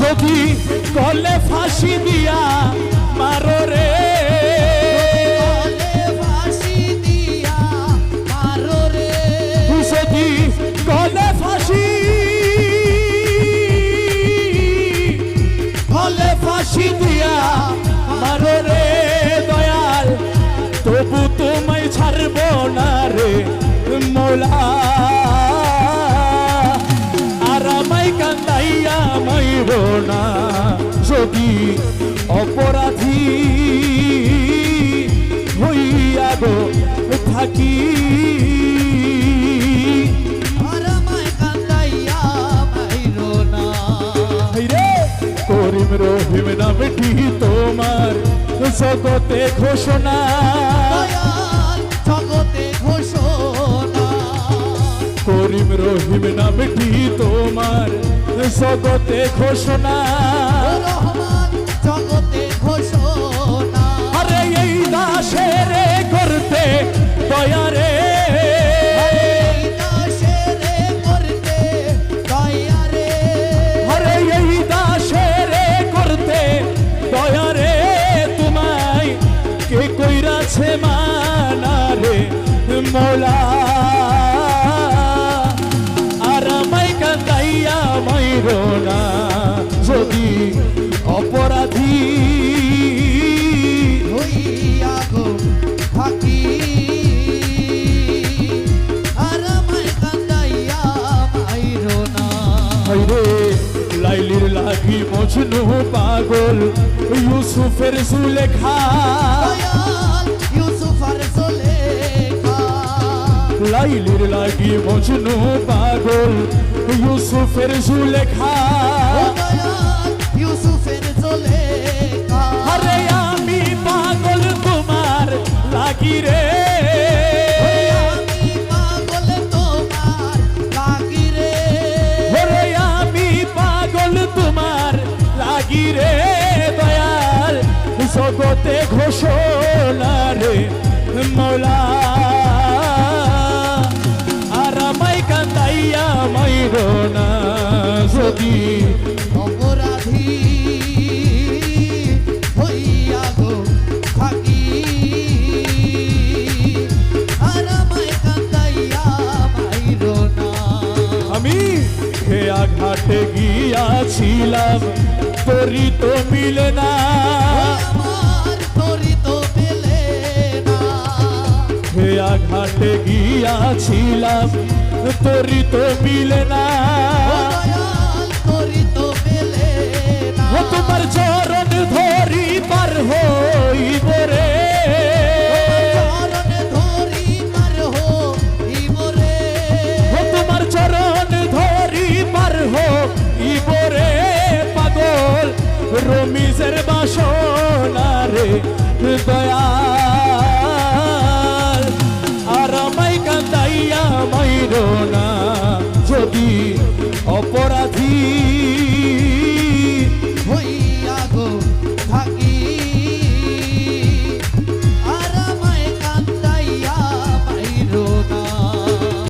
যদি গলে ফাঁসি দিয়া মারো রে, ফাঁসি দিয়া মারো রে, যদি গলে ফাঁসি দিয়া মারো রে দয়াল, তবু তোমায় ছাড়ব না রে মৌলা। আর আমায় কান্দাইয়া মাইরো না, যদি অপরাধী হইয়া গো থাকি। করিম রহিম নামটি তোমার জগতে ঘোষণা, জগতে ঘোষণা। করিম রহিম নামটি তোমার জগতে ঘোষণা, জগতে ঘোষণা। আরে এই দাসের করতে দয়া রে, কইরাছে মানা রে মৌলা। আর আমায় কান্দাইয়া মাইরো না, যদি অপরাধী হইয়া গো থাকি। আর আমায় কান্দাইয়া মাইরো না। রে লাইলির লাগি মজনু পাগল, ইউসুফের সুলেখা, লাইলির লাগি মজনু পাগল, ইউসুফের সুলেখা, ইউসুফের সুলেখা। আরে আমি পাগল তোমার লাগি রে, আমি পাগল তোমার লাগি রে, ওরে আমি পাগল তোমার লাগি রে দয়াল, জগতে ঘোষণা রে মৌলা। আর আমায় কান্দাইয়া মাইরো না, যদি অপরাধী হইয়া গো থাকি। আর আমায় কান্দাইয়া মাইরো না। আমি খেয়া ঘাটে গিয়াছিলাম, তোরি তো মিলে না, তোরি তো পেলে না। খেয়া ঘাটে গিয়াছিলাম, তোরি তো মিলে না, তোরি তো পেলে না। ও তোমার চরণ ধরি পার হইব রে, চরণ ধরি পার হইব রে, ও তোমার চরণ ধরি পার হইব রে পাগল, রমিজের বাসনা রে দয়াল। আর আমায় কান্দাইয়া মাইরো না, যদি অপরাধী